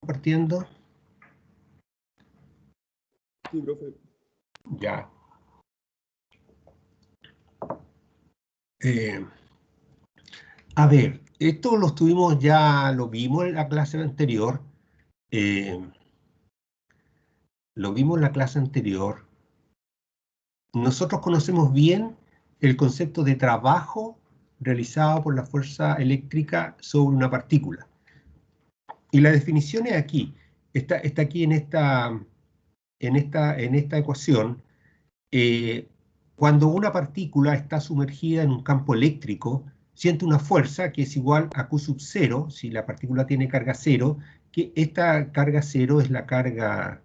compartiendo? Sí, profe. Ya. A ver, esto lo vimos en la clase anterior. Lo vimos en la clase anterior. Nosotros conocemos bien el concepto de trabajo realizado por la fuerza eléctrica sobre una partícula. Y la definición es aquí. Está aquí en esta ecuación. Cuando una partícula está sumergida en un campo eléctrico, siente una fuerza que es igual a Q sub 0, si la partícula tiene carga 0, que esta carga 0 es la carga...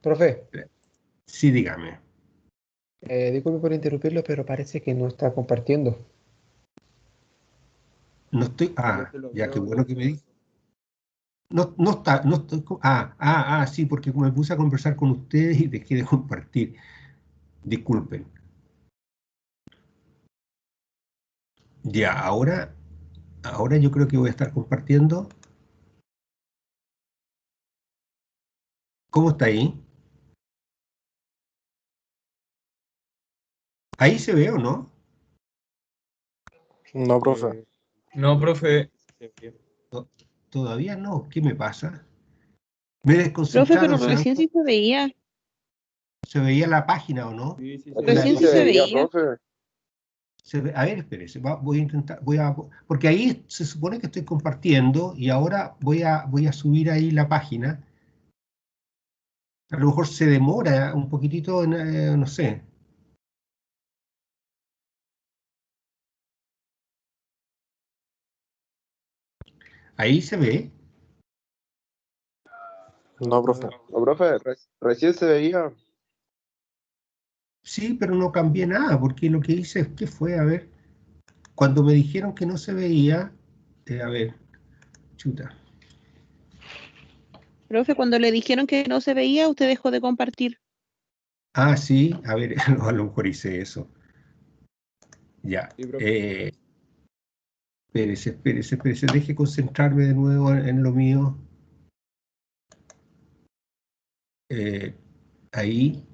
Profe, sí, dígame. disculpe por interrumpirlo, pero parece que no está compartiendo. No estoy... Ah, Profe, lo ya, qué veo, bueno que me dijo. No está... No estoy, sí, porque me puse a conversar con ustedes y dejé de compartir. Disculpen. Ya, ahora yo creo que voy a estar compartiendo. ¿Cómo está ahí? ¿Ahí se ve o no? No, profe. No, profe. Todavía no. ¿Qué me pasa? Me Profe, desconcentraron. pero recién sí se veía. ¿Se veía la página o no? Sí, sí, Recién sí se veía. profe. A ver, espérese. Voy a intentar. Porque ahí se supone que estoy compartiendo y ahora voy a subir ahí la página. A lo mejor se demora un poquitito, no sé. Ahí se ve. No, profe. No, profe, recién se veía. Sí, pero no cambié nada, porque lo que hice es que fue, a ver, cuando me dijeron que no se veía, a ver, chuta. Profe, cuando le dijeron que no se veía, usted dejó de compartir. Ah, sí, a ver, a lo mejor hice eso. Ya. Sí, profe. Espérese, deje concentrarme de nuevo en lo mío. Ahí.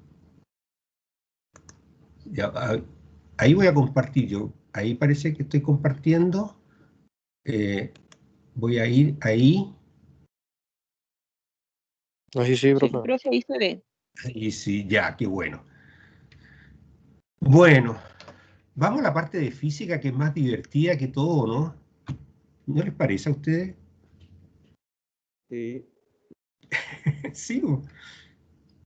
Ya, ahí voy a compartir yo. Ahí parece que estoy compartiendo. Voy a ir ahí. Ahí sí, Sí, profe. profe, ahí se ve. Y sí, ya, qué bueno. Bueno, vamos a la parte de física que es más divertida que todo, ¿no? ¿No les parece a ustedes? Sí. Sí.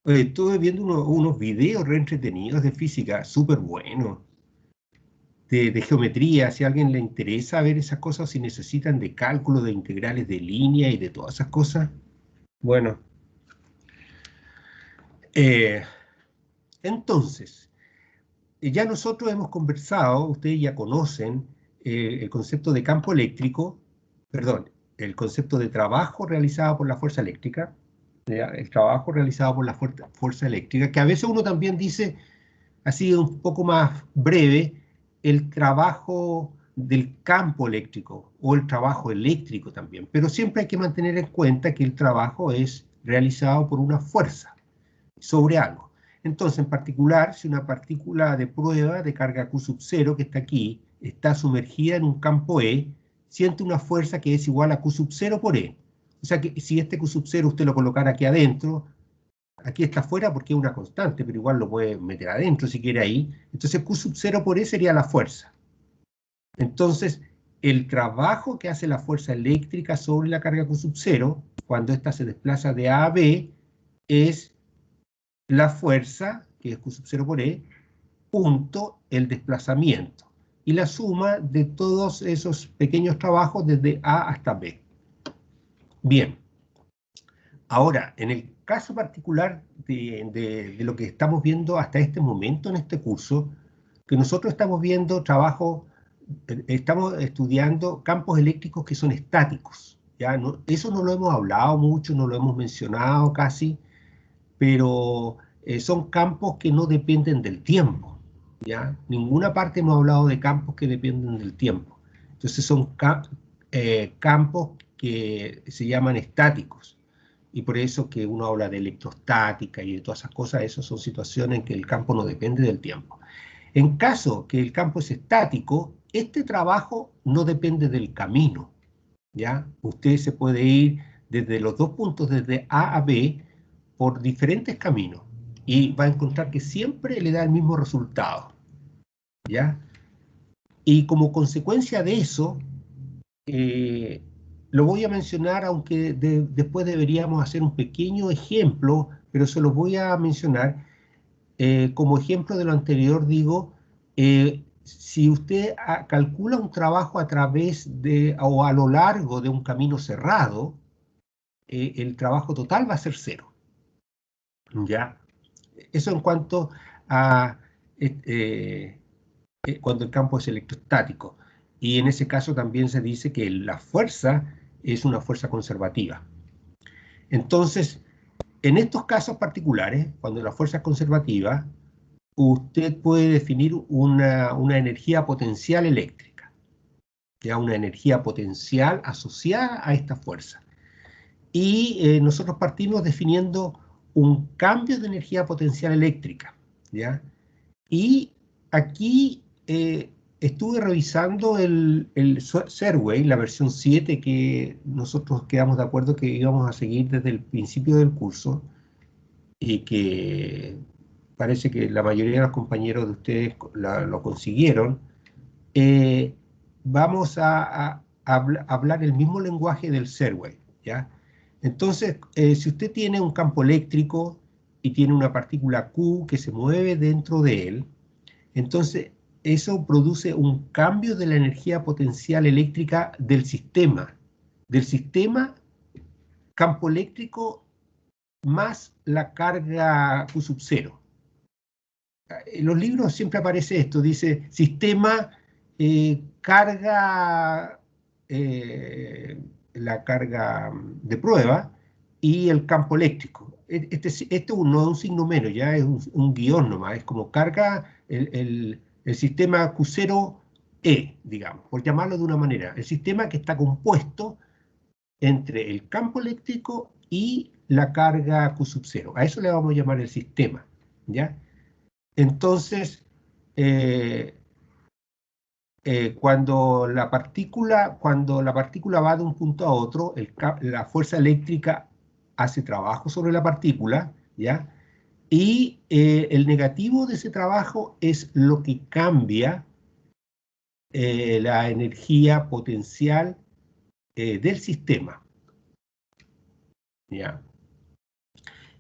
Estuve viendo unos videos re entretenidos de física, súper buenos. De geometría, si a alguien le interesa ver esas cosas, si necesitan de cálculo, de integrales de línea y de todas esas cosas. Bueno. Entonces, ya nosotros hemos conversado, ustedes ya conocen el concepto de campo eléctrico, perdón, el concepto de trabajo realizado por la fuerza eléctrica, el trabajo realizado por la fuerza eléctrica, que a veces uno también dice, así un poco más breve, el trabajo del campo eléctrico o el trabajo eléctrico también, pero siempre hay que mantener en cuenta que el trabajo es realizado por una fuerza sobre algo. Entonces, en particular, si una partícula de prueba de carga Q sub 0, que está aquí, está sumergida en un campo E, siente una fuerza que es igual a Q sub 0 por E. O sea que si este Q sub 0 usted lo colocara aquí adentro, aquí está afuera porque es una constante, pero igual lo puede meter adentro si quiere ahí. Entonces Q sub 0 por E sería la fuerza. Entonces, el trabajo que hace la fuerza eléctrica sobre la carga Q sub 0, cuando ésta se desplaza de A a B, es la fuerza, que es Q sub 0 por E, punto el desplazamiento. Y la suma de todos esos pequeños trabajos desde A hasta B. Bien. Ahora, en el caso particular de lo que estamos viendo hasta este momento en este curso, que nosotros estamos viendo estamos estudiando campos eléctricos que son estáticos. ¿Ya? Eso no lo hemos hablado mucho, no lo hemos mencionado casi, pero son campos que no dependen del tiempo. ¿Ya? Ninguna parte hemos hablado de campos que dependen del tiempo. Entonces son campos que se llaman estáticos. Y por eso que uno habla de electrostática y de todas esas cosas, esas son situaciones en que el campo no depende del tiempo. En caso que el campo es estático, este trabajo no depende del camino, ¿ya? Usted se puede ir desde los dos puntos, desde A a B, por diferentes caminos, y va a encontrar que siempre le da el mismo resultado, ¿ya? Y como consecuencia de eso, lo voy a mencionar, aunque después deberíamos hacer un pequeño ejemplo, pero se lo voy a mencionar. Como ejemplo de lo anterior, digo, si usted calcula un trabajo a través de, o a lo largo de un camino cerrado, el trabajo total va a ser 0. ¿Ya? Eso en cuanto a cuando el campo es electrostático. Y en ese caso también se dice que la fuerza es una fuerza conservativa. Entonces, en estos casos particulares, cuando la fuerza es conservativa, usted puede definir una energía potencial eléctrica, ya una energía potencial asociada a esta fuerza. Y nosotros partimos definiendo un cambio de energía potencial eléctrica, ¿ya? Y aquí estuve revisando el Serway, la versión 7, que nosotros quedamos de acuerdo que íbamos a seguir desde el principio del curso, y que parece que la mayoría de los compañeros de ustedes lo consiguieron. Vamos a hablar el mismo lenguaje del Serway, ¿ya? Entonces, si usted tiene un campo eléctrico y tiene una partícula Q que se mueve dentro de él, entonces eso produce un cambio de la energía potencial eléctrica del sistema campo eléctrico más la carga Q sub 0. En los libros siempre aparece esto, dice sistema, carga, la carga de prueba y el campo eléctrico. Esto no es un signo menos, ya es un guión nomás, es como carga el sistema Q0E, digamos, por llamarlo de una manera. El sistema que está compuesto entre el campo eléctrico y la carga Q sub 0. A eso le vamos a llamar el sistema, ¿ya? Entonces, cuando la partícula va de un punto a otro, la fuerza eléctrica hace trabajo sobre la partícula, ¿ya? Y el negativo de ese trabajo es lo que cambia la energía potencial del sistema, ¿ya?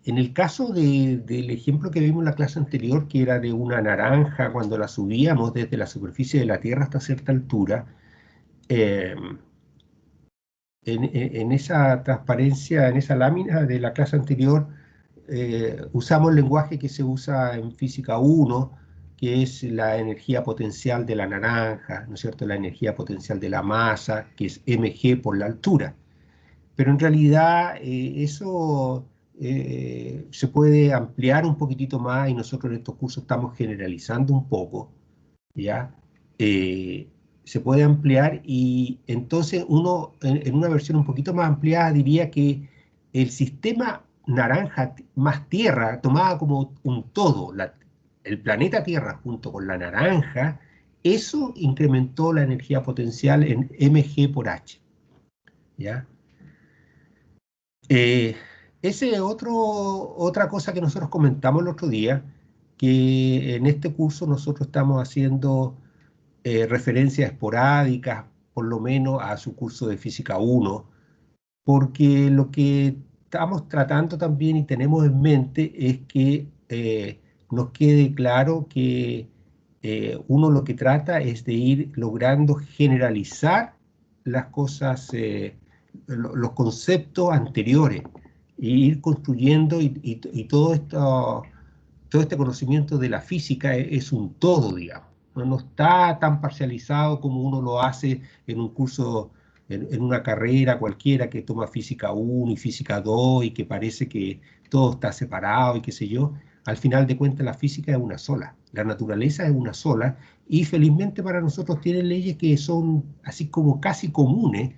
En el caso del ejemplo que vimos en la clase anterior, que era de una naranja, cuando la subíamos desde la superficie de la Tierra hasta cierta altura, en esa transparencia, en esa lámina de la clase anterior, usamos el lenguaje que se usa en física 1, que es la energía potencial de la naranja, ¿no es cierto?, la energía potencial de la masa, que es mg por la altura. Pero en realidad eso se puede ampliar un poquitito más, y nosotros en estos cursos estamos generalizando un poco, ¿ya? Se puede ampliar, y entonces uno en una versión un poquito más ampliada diría que el sistema naranja más Tierra, tomada como un todo, el planeta Tierra junto con la naranja, eso incrementó la energía potencial en mg por h, ¿ya? Ese es otra cosa que nosotros comentamos el otro día, que en este curso nosotros estamos haciendo referencias esporádicas, por lo menos a su curso de Física 1, porque lo que estamos tratando también y tenemos en mente es que nos quede claro que uno lo que trata es de ir logrando generalizar las cosas, los conceptos anteriores, e ir construyendo, y todo este conocimiento de la física es un todo, digamos. No está tan parcializado como uno lo hace en un curso, en una carrera cualquiera que toma física 1 y física 2 y que parece que todo está separado y qué sé yo. Al final de cuentas la física es una sola, la naturaleza es una sola, y felizmente para nosotros tiene leyes que son así como casi comunes,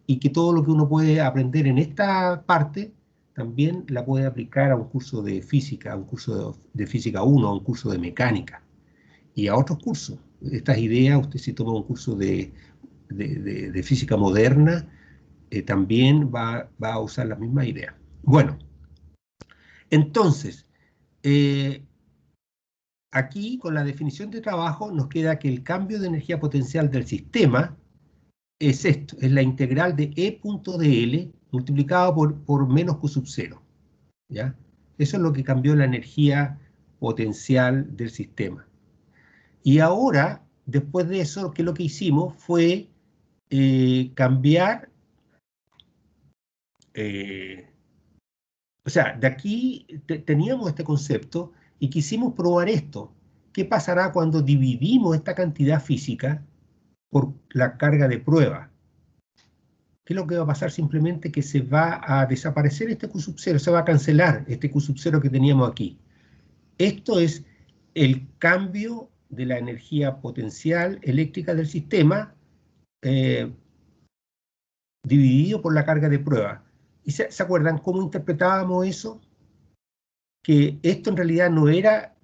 y que todo lo que uno puede aprender en esta parte también la puede aplicar a un curso de física, a un curso de física 1, a un curso de mecánica y a otros cursos. Estas ideas, usted si toma un curso de física moderna, también va a usar las mismas ideas. Bueno, entonces, aquí con la definición de trabajo nos queda que el cambio de energía potencial del sistema es esto, es la integral de E punto dl multiplicado por menos Q sub 0, ¿ya? Eso es lo que cambió la energía potencial del sistema. Y ahora, después de eso, ¿qué es lo que hicimos? Fue cambiar, o sea, de aquí teníamos este concepto y quisimos probar esto. ¿Qué pasará cuando dividimos esta cantidad física por la carga de prueba? ¿Qué es lo que va a pasar? Simplemente que se va a desaparecer este Q sub 0, se va a cancelar este Q sub 0 que teníamos aquí. Esto es el cambio de la energía potencial eléctrica del sistema dividido por la carga de prueba. ¿Y se acuerdan cómo interpretábamos eso? Que esto en realidad no era...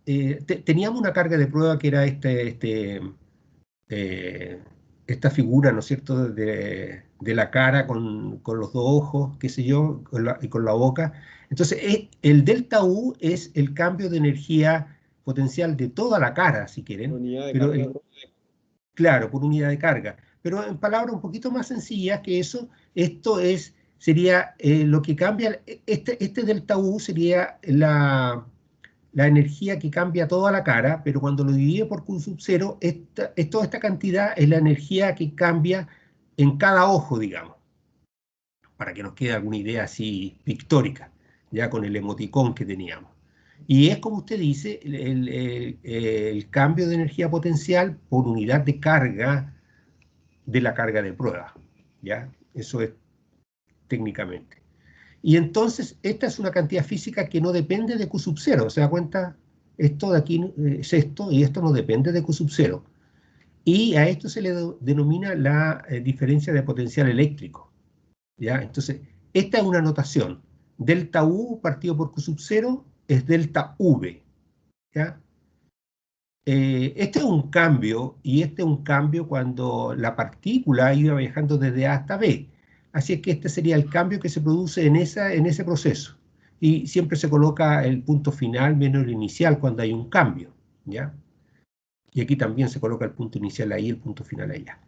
teníamos una carga de prueba que era esta figura, ¿no es cierto?, de la cara con los dos ojos, qué sé yo, y con la boca. Entonces, el delta U es el cambio de energía potencial de toda la cara, si quieren. Unidad de Pero carga. claro, por unidad de carga. Pero en palabras un poquito más sencillas que eso, esto sería lo que cambia, este delta U sería la energía que cambia toda la cara, pero cuando lo divide por Q sub 0, toda esta cantidad es la energía que cambia en cada ojo, digamos, para que nos quede alguna idea así pictórica, ya con el emoticón que teníamos. Y es como usted dice, el cambio de energía potencial por unidad de carga de la carga de prueba, ¿ya? Eso es técnicamente. Y entonces, esta es una cantidad física que no depende de Q sub 0. ¿Se da cuenta? Esto de aquí es esto, y esto no depende de Q sub 0. Y a esto se le denomina la diferencia de potencial eléctrico, ¿ya? Entonces, esta es una notación. Delta U partido por Q sub 0 es delta V, ¿ya? Este es un cambio, y este es un cambio cuando la partícula iba viajando desde A hasta B. Así es que este sería el cambio que se produce en ese proceso. Y siempre se coloca el punto final menos el inicial cuando hay un cambio, ¿ya? Y aquí también se coloca el punto inicial ahí, el punto final allá.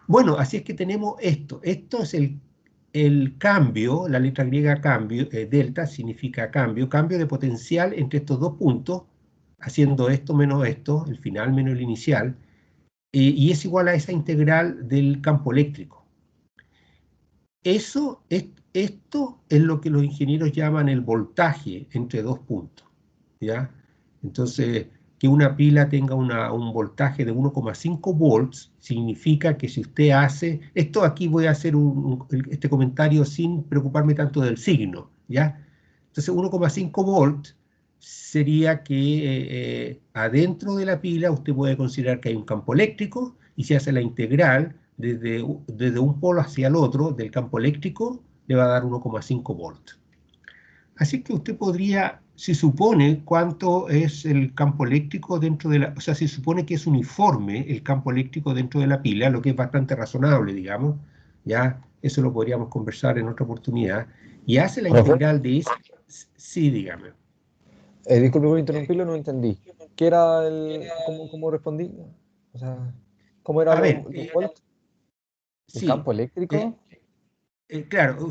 Bueno, así es que tenemos esto. Esto es el cambio, la letra griega cambio, delta significa cambio de potencial entre estos dos puntos, haciendo esto menos esto, el final menos el inicial, y es igual a esa integral del campo eléctrico. Esto es lo que los ingenieros llaman el voltaje entre dos puntos, ¿ya? Entonces, que una pila tenga un voltaje de 1,5 volts significa que si usted hace... Esto aquí voy a hacer este comentario sin preocuparme tanto del signo, ¿ya? Entonces, 1,5 volts sería que adentro de la pila usted puede considerar que hay un campo eléctrico, y si hace la integral desde un polo hacia el otro del campo eléctrico, le va a dar 1,5 volts. Así que usted podría, si supone cuánto es el campo eléctrico dentro de la... O sea, si supone que es uniforme el campo eléctrico dentro de la pila, lo que es bastante razonable, digamos, ya eso lo podríamos conversar en otra oportunidad, y hace la integral de ese... Sí, dígame. Disculpe por interrumpirlo, no entendí. ¿Qué era cómo respondí? O sea, ¿cómo era A ver, los volts? ¿El sí, campo eléctrico? claro,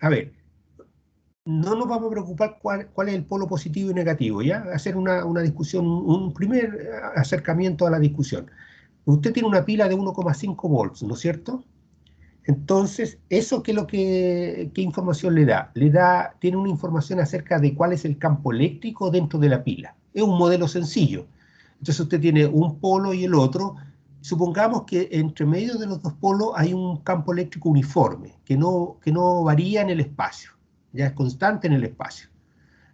a ver, no nos vamos a preocupar cuál es el polo positivo y negativo, ¿ya? Hacer una discusión, un primer acercamiento a la discusión. Usted tiene una pila de 1,5 volts, ¿no es cierto? Entonces, ¿eso qué información le da? Tiene una información acerca de cuál es el campo eléctrico dentro de la pila. Es un modelo sencillo. Entonces usted tiene un polo y el otro. Supongamos que entre medio de los dos polos hay un campo eléctrico uniforme, que no varía en el espacio, ya es constante en el espacio.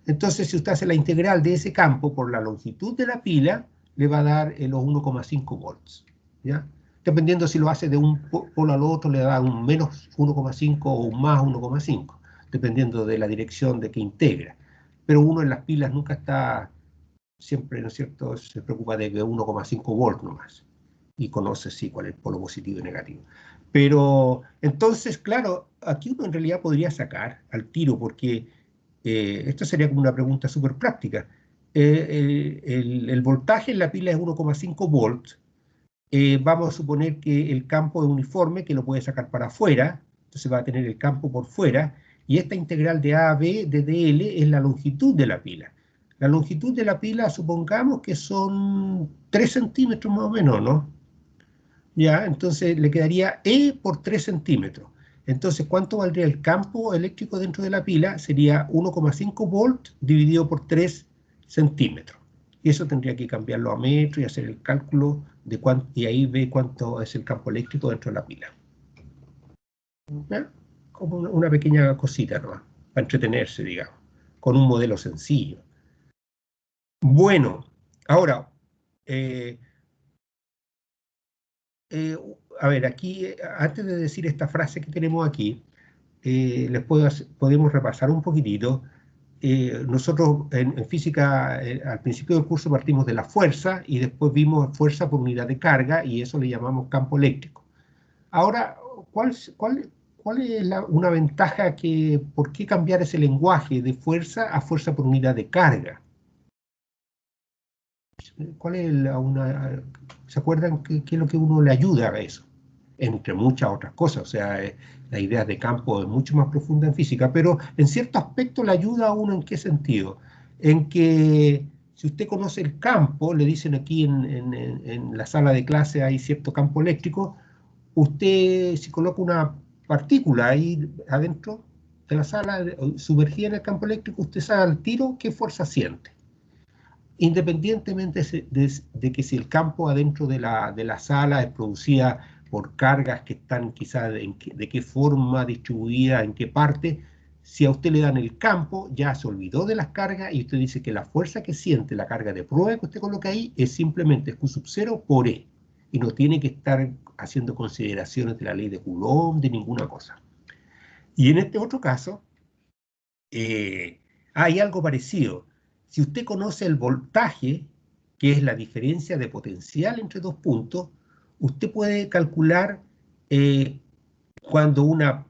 Entonces, si usted hace la integral de ese campo por la longitud de la pila, le va a dar los 1,5 volts, ¿ya? dependiendo si lo hace de un polo al otro, le da un menos 1,5 o un más 1,5, dependiendo de la dirección de que integra. Pero uno en las pilas nunca está, siempre, ¿no es cierto?, se preocupa de que 1,5 volts nomás, y conoce, sí, cuál es el polo positivo y negativo. Pero, entonces, claro, aquí uno en realidad podría sacar al tiro, porque esto sería como una pregunta súper práctica. El voltaje en la pila es 1,5 volts. Vamos a suponer que el campo es uniforme, que lo puede sacar para afuera, entonces va a tener el campo por fuera, y esta integral de A a B de dl es la longitud de la pila. La longitud de la pila, supongamos que son 3 centímetros más o menos, ¿no? Ya, entonces le quedaría E por 3 centímetros. Entonces, ¿cuánto valdría el campo eléctrico dentro de la pila? Sería 1,5 volts dividido por 3 centímetros. Y eso tendría que cambiarlo a metro y hacer el cálculo de cuánto, y ahí ve cuánto es el campo eléctrico dentro de la pila. ¿Ya? Como una pequeña cosita nomás, para entretenerse, digamos, con un modelo sencillo. Bueno, ahora, a ver, aquí, antes de decir esta frase que tenemos aquí, podemos repasar un poquitito. Nosotros en física, al principio del curso partimos de la fuerza y después vimos fuerza por unidad de carga y eso le llamamos campo eléctrico. Ahora, ¿cuál es una ventaja por qué cambiar ese lenguaje de fuerza a fuerza por unidad de carga? ¿Cuál es ¿se acuerdan qué es lo que uno le ayuda a eso? Entre muchas otras cosas, o sea, la idea de campo es mucho más profunda en física, pero en cierto aspecto le ayuda a uno. ¿En qué sentido? En que si usted conoce el campo, le dicen aquí en la sala de clase hay cierto campo eléctrico, usted si coloca una partícula ahí adentro de la sala, sumergida en el campo eléctrico, usted sabe al tiro qué fuerza siente. Independientemente de que si el campo adentro de la sala es producida por cargas que están quizás de qué forma distribuida, en qué parte, si a usted le dan el campo, ya se olvidó de las cargas y usted dice que la fuerza que siente la carga de prueba que usted coloca ahí es simplemente Q sub 0 por E. Y no tiene que estar haciendo consideraciones de la ley de Coulomb, de ninguna cosa. Y en este otro caso, hay algo parecido. Si usted conoce el voltaje, que es la diferencia de potencial entre dos puntos, usted puede calcular cuando una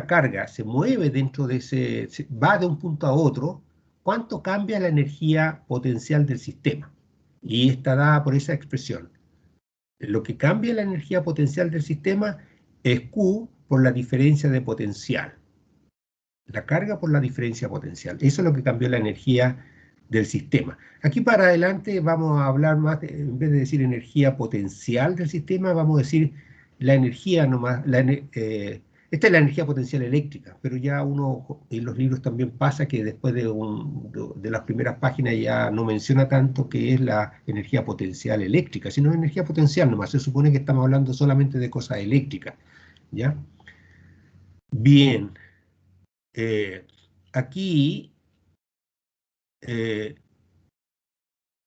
carga se mueve dentro de va de un punto a otro, cuánto cambia la energía potencial del sistema. Y está dada por esa expresión. Lo que cambia la energía potencial del sistema es Q por la diferencia de potencial. La carga por la diferencia potencial. Eso es lo que cambió la energía del sistema. Aquí para adelante vamos a hablar más, en vez de decir energía potencial del sistema, vamos a decir la energía nomás. Esta es la energía potencial eléctrica, pero ya uno en los libros también pasa que después de las primeras páginas ya no menciona tanto que es la energía potencial eléctrica, sino energía potencial nomás. Se supone que estamos hablando solamente de cosas eléctricas, ¿ya? Bien. Aquí,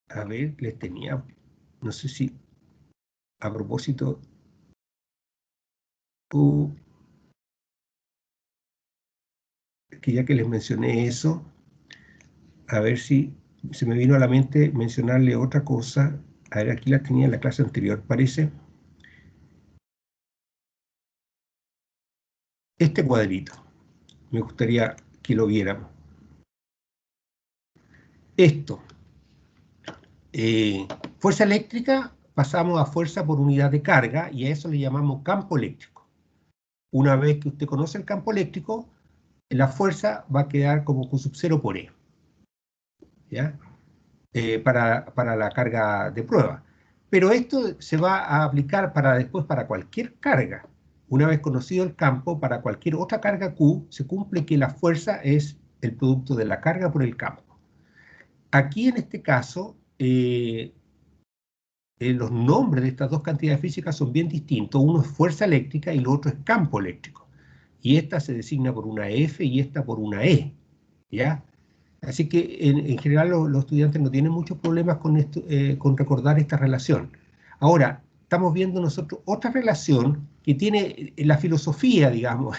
a ver, les tenía, no sé si a propósito, que ya que les mencioné eso, a ver si se me vino a la mente mencionarle otra cosa. A ver, aquí la tenía en la clase anterior, parece. Este cuadrito, me gustaría que lo viéramos. Esto, fuerza eléctrica, pasamos a fuerza por unidad de carga y a eso le llamamos campo eléctrico. Una vez que usted conoce el campo eléctrico, la fuerza va a quedar como Q sub 0 por E, ¿ya? Para la carga de prueba. Pero esto se va a aplicar después para cualquier carga. Una vez conocido el campo, para cualquier otra carga Q, se cumple que la fuerza es el producto de la carga por el campo. Aquí en este caso, los nombres de estas dos cantidades físicas son bien distintos. Uno es fuerza eléctrica y lo otro es campo eléctrico. Y esta se designa por una F y esta por una E, ¿ya? Así que en general los estudiantes no tienen muchos problemas con recordar esta relación. Ahora, estamos viendo nosotros otra relación que tiene la filosofía, digamos,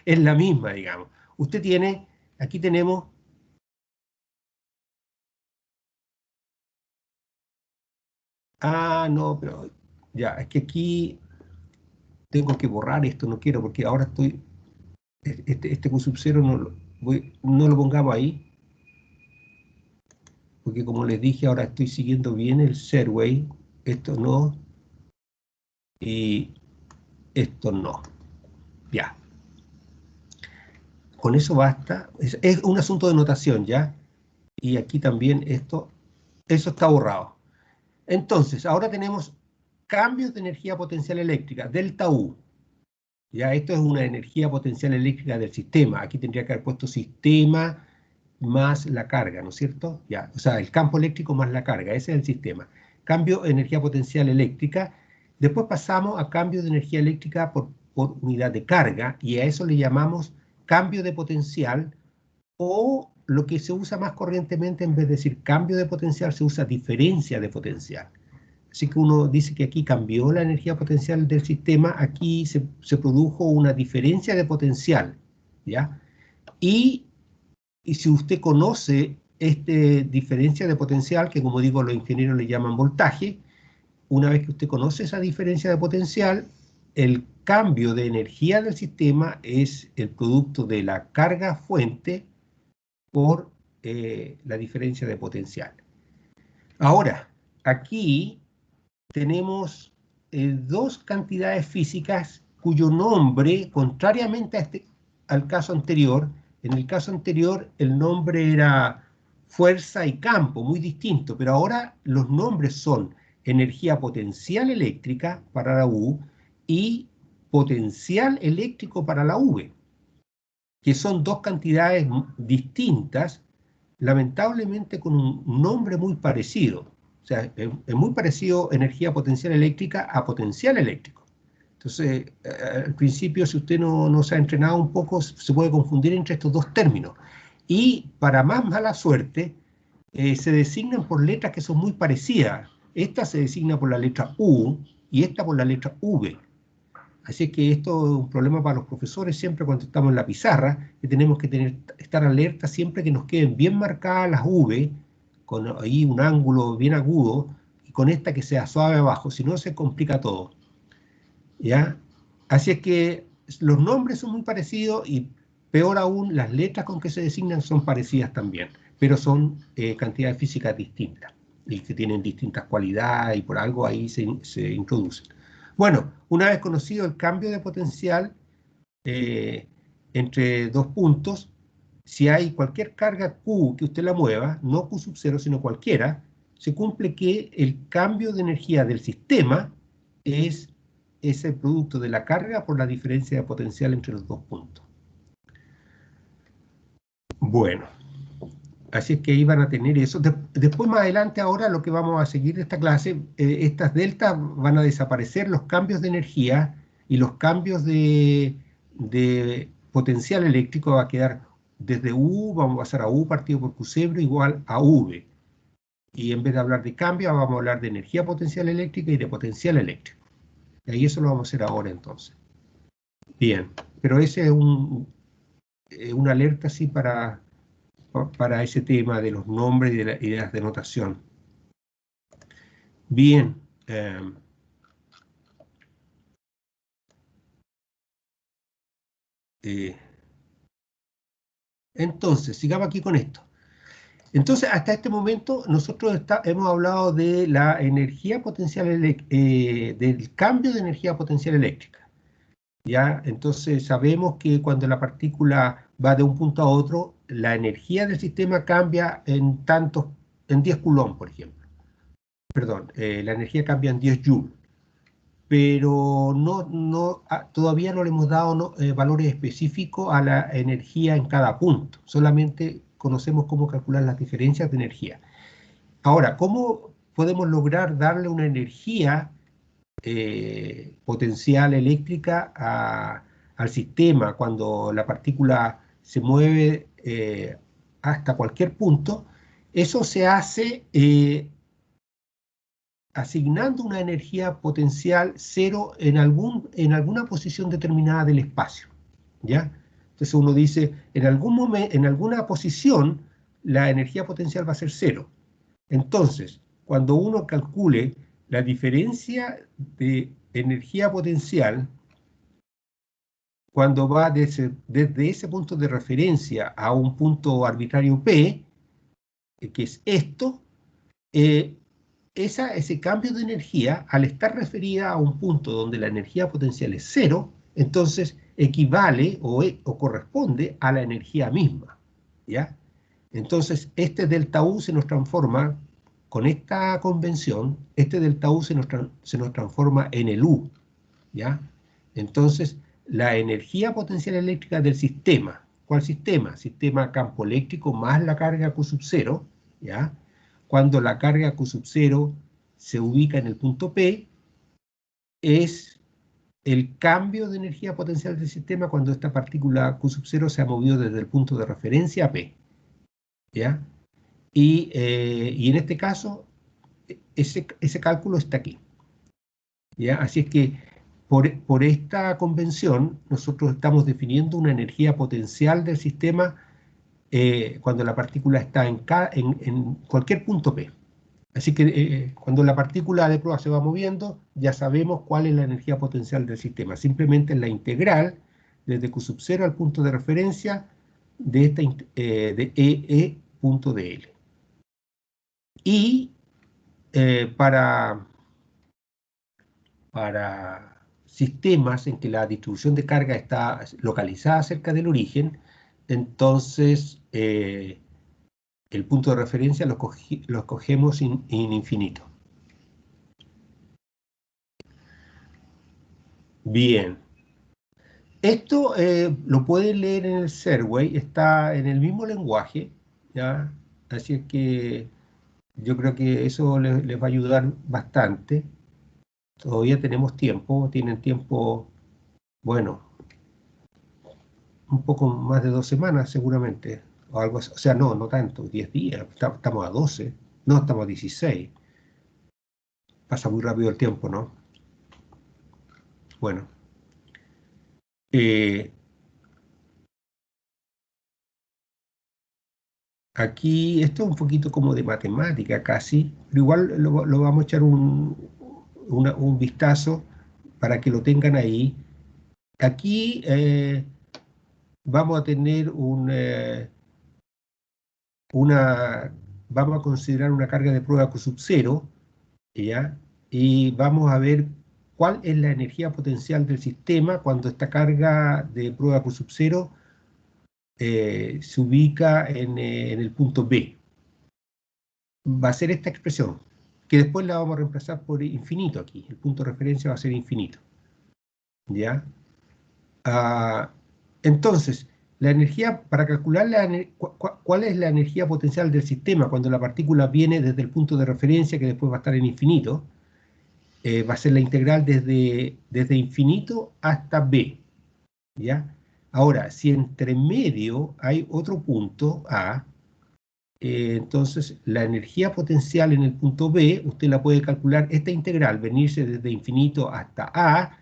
es la misma, digamos. Usted tiene, aquí tenemos no, pero ya, es que aquí tengo que borrar esto, no quiero, porque ahora estoy, este Q sub 0 no lo pongamos ahí, porque como les dije, ahora estoy siguiendo bien el Serway, esto no, y esto no. Ya. Con eso basta. Es un asunto de notación, ¿ya? Y aquí también eso está borrado. Entonces, ahora tenemos cambios de energía potencial eléctrica, delta U. Ya, esto es una energía potencial eléctrica del sistema. Aquí tendría que haber puesto sistema más la carga, ¿no es cierto? Ya, o sea, el campo eléctrico más la carga, ese es el sistema. Cambio de energía potencial eléctrica. Después pasamos a cambio de energía eléctrica por unidad de carga, y a eso le llamamos cambio de potencial, o lo que se usa más corrientemente, en vez de decir cambio de potencial, se usa diferencia de potencial. Así que uno dice que aquí cambió la energía potencial del sistema, aquí se produjo una diferencia de potencial, ¿ya? Y si usted conoce esta diferencia de potencial, que como digo los ingenieros le llaman voltaje, una vez que usted conoce esa diferencia de potencial, el cambio de energía del sistema es el producto de la carga fuente por la diferencia de potencial. Ahora, aquí tenemos dos cantidades físicas cuyo nombre, contrariamente al caso anterior, en el caso anterior el nombre era fuerza y campo, muy distinto, pero ahora los nombres son energía potencial eléctrica para la U y potencial eléctrico para la V, que son dos cantidades distintas, lamentablemente con un nombre muy parecido. O sea, es muy parecido energía potencial eléctrica a potencial eléctrico. Entonces, al principio, si usted no se ha entrenado un poco, se puede confundir entre estos dos términos. Y para más mala suerte, se designan por letras que son muy parecidas. Esta se designa por la letra U y esta por la letra V. Así que esto es un problema para los profesores siempre cuando estamos en la pizarra, que tenemos que estar alerta siempre que nos queden bien marcadas las V, con ahí un ángulo bien agudo, y con esta que sea suave abajo, si no se complica todo. ¿Ya? Así es que los nombres son muy parecidos y peor aún, las letras con que se designan son parecidas también, pero son cantidades físicas distintas y que tienen distintas cualidades y por algo ahí se introducen. Bueno, una vez conocido el cambio de potencial entre dos puntos, si hay cualquier carga Q que usted la mueva, no Q sub 0, sino cualquiera, se cumple que el cambio de energía del sistema es el producto de la carga por la diferencia de potencial entre los dos puntos. Bueno, así es que ahí van a tener eso. Después, más adelante, ahora lo que vamos a seguir de esta clase, estas deltas van a desaparecer, los cambios de energía y los cambios de potencial eléctrico va a quedar desde U, vamos a pasar a U partido por Q0 igual a V. Y en vez de hablar de cambio, vamos a hablar de energía potencial eléctrica y de potencial eléctrico. Y eso lo vamos a hacer ahora entonces. Bien, pero ese es una alerta así para ese tema de los nombres y de las denotación. Bien. Entonces, sigamos aquí con esto. Entonces, hasta este momento, nosotros hemos hablado de la energía potencial, del cambio de energía potencial eléctrica. ¿Ya? Entonces, sabemos que cuando la partícula va de un punto a otro, la energía del sistema cambia en 10 coulomb, por ejemplo. Perdón, la energía cambia en 10 joules. Pero todavía no le hemos dado valores específicos a la energía en cada punto. Solamente conocemos cómo calcular las diferencias de energía. Ahora, ¿cómo podemos lograr darle una energía potencial eléctrica al sistema cuando la partícula se mueve hasta cualquier punto? Eso se hace asignando una energía potencial 0 en alguna posición determinada del espacio, ¿ya? Entonces uno dice, en alguna posición, la energía potencial va a ser 0. Entonces, cuando uno calcule la diferencia de energía potencial, cuando va desde ese punto de referencia a un punto arbitrario P, que es esto, ese cambio de energía, al estar referida a un punto donde la energía potencial es 0, entonces equivale o corresponde a la energía misma, ¿ya? Entonces, este delta U se nos transforma, con esta convención, este delta U se nos transforma en el U, ¿ya? Entonces, la energía potencial eléctrica del sistema, ¿cuál sistema? Sistema campo eléctrico más la carga Q sub 0, ¿ya? Cuando la carga Q sub 0 se ubica en el punto P, es el cambio de energía potencial del sistema cuando esta partícula Q sub 0 se ha movido desde el punto de referencia a P, ¿ya? Y en este caso, ese cálculo está aquí, ¿ya? Así es que por esta convención nosotros estamos definiendo una energía potencial del sistema cuando la partícula está en cualquier punto P. Así que cuando la partícula de prueba se va moviendo, ya sabemos cuál es la energía potencial del sistema. Simplemente es la integral desde Q sub 0 al punto de referencia de E punto de L. Y para sistemas en que la distribución de carga está localizada cerca del origen, entonces el punto de referencia lo escogemos en infinito. Bien. Esto lo pueden leer en el Serway, está en el mismo lenguaje, ¿ya? Así es que yo creo que eso les va a ayudar bastante. Todavía tenemos tiempo, tienen tiempo, bueno, un poco más de 2 semanas seguramente, o algo así. O sea, no tanto, 10 días, estamos a 12, no, estamos a 16. Pasa muy rápido el tiempo, ¿no? Bueno. Aquí, esto es un poquito como de matemática casi, pero igual lo vamos a echar un vistazo para que lo tengan ahí. Aquí vamos a tener vamos a considerar una carga de prueba Q sub 0, ¿ya? Y vamos a ver cuál es la energía potencial del sistema cuando esta carga de prueba Q sub 0 se ubica en el punto B. Va a ser esta expresión, que después la vamos a reemplazar por infinito aquí. El punto de referencia va a ser infinito, ¿ya? Entonces, la energía, para calcular cuál es la energía potencial del sistema cuando la partícula viene desde el punto de referencia, que después va a estar en infinito, va a ser la integral desde infinito hasta B, ¿ya? Ahora, si entre medio hay otro punto, A, entonces la energía potencial en el punto B, usted la puede calcular, esta integral, venirse desde infinito hasta A,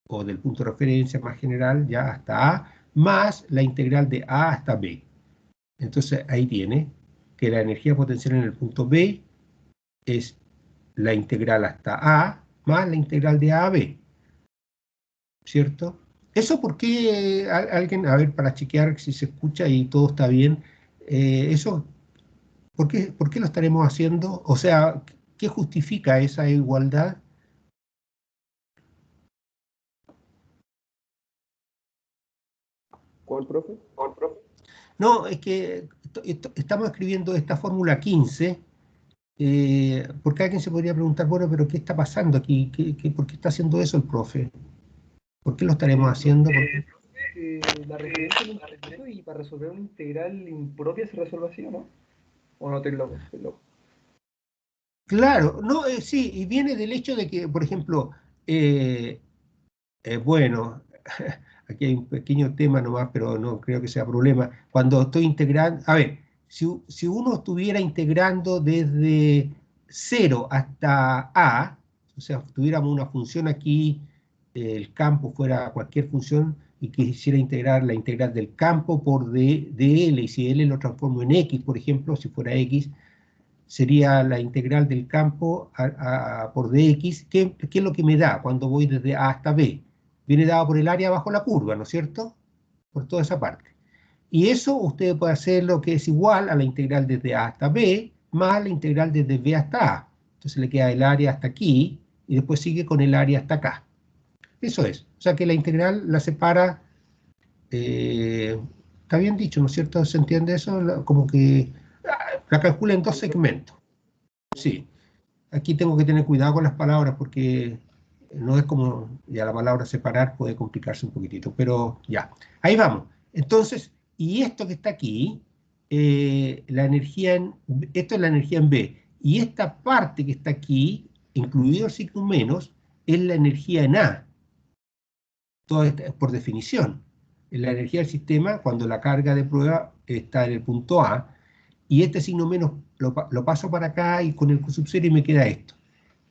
o del punto de referencia más general, ya hasta A, más la integral de A hasta B. Entonces ahí tiene que la energía potencial en el punto B es la integral hasta A, más la integral de A a B, ¿cierto? Eso porque alguien, a ver, para chequear si se escucha y todo está bien, eso, ¿por qué lo estaremos haciendo? O sea, ¿qué justifica esa igualdad? ¿Cuál, profe? No, es que estamos escribiendo esta fórmula 15, porque alguien se podría preguntar, bueno, pero ¿qué está pasando aquí? ¿Por qué está haciendo eso el profe? ¿Por qué lo estaremos haciendo? La referencia en un infinito y para resolver una integral impropia se resuelve así, ¿o no? ¿O no estoy loco? Estoy loco. Claro, no, sí, y viene del hecho de que, por ejemplo, bueno, aquí hay un pequeño tema nomás, pero no creo que sea problema. Cuando estoy integrando, a ver, si uno estuviera integrando desde 0 hasta A, o sea, tuviéramos una función aquí, el campo fuera cualquier función y quisiera integrar la integral del campo por dl, y si L lo transformo en X, por ejemplo, si fuera X, sería la integral del campo por dx, ¿qué es lo que me da cuando voy desde A hasta B? Viene dado por el área bajo la curva, ¿no es cierto? Por toda esa parte. Y eso usted puede hacer lo que es igual a la integral desde A hasta B, más la integral desde B hasta A. Entonces le queda el área hasta aquí, y después sigue con el área hasta acá. Eso es. O sea que la integral la separa, está bien dicho, ¿no es cierto? ¿Se entiende eso? Como que la calcula en dos segmentos. Sí. Aquí tengo que tener cuidado con las palabras porque no es como, ya la palabra separar puede complicarse un poquitito, pero ya. Ahí vamos. Entonces, y esto que está aquí, la energía esto es la energía en B, y esta parte que está aquí, incluido el signo menos, es la energía en A. Todo esto, por definición. La energía del sistema, cuando la carga de prueba está en el punto A, y este signo menos lo paso para acá y con el Q sub 0 y me queda esto.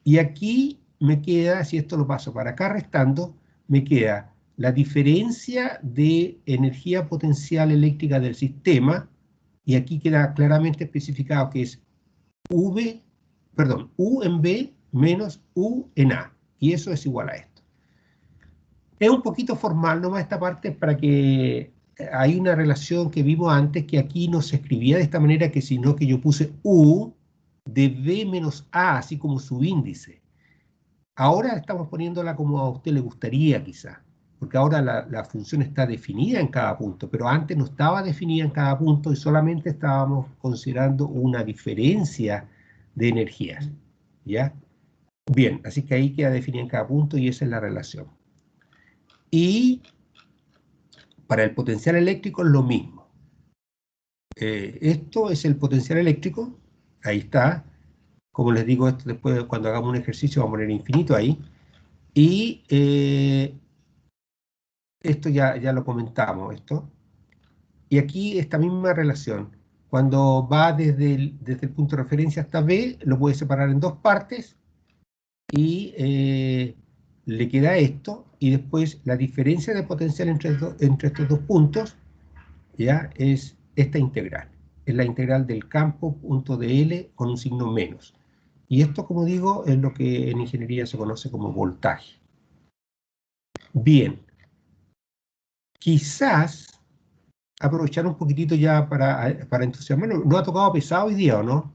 Y aquí me queda, si esto lo paso para acá restando, me queda la diferencia de energía potencial eléctrica del sistema, y aquí queda claramente especificado que es U en B menos U en A, y eso es igual a esto. Es un poquito formal nomás esta parte para que hay una relación que vimos antes que aquí no se escribía de esta manera, que sino que yo puse U de B menos A, así como su índice. Ahora estamos poniéndola como a usted le gustaría quizá, porque ahora la función está definida en cada punto, pero antes no estaba definida en cada punto y solamente estábamos considerando una diferencia de energías, ¿ya? Bien, así que ahí queda definida en cada punto y esa es la relación. Y para el potencial eléctrico es lo mismo. Esto es el potencial eléctrico, ahí está. Como les digo, esto después cuando hagamos un ejercicio vamos a poner infinito ahí. Y esto ya lo comentamos, esto. Y aquí esta misma relación. Cuando va desde el punto de referencia hasta B, lo puede separar en dos partes y le queda esto, y después la diferencia de potencial entre estos dos puntos ya es esta integral. Es la integral del campo punto de L con un signo menos. Y esto, como digo, es lo que en ingeniería se conoce como voltaje. Bien. Quizás aprovechar un poquitito ya para entusiasmarnos. ¿No ha tocado pesado hoy día o no?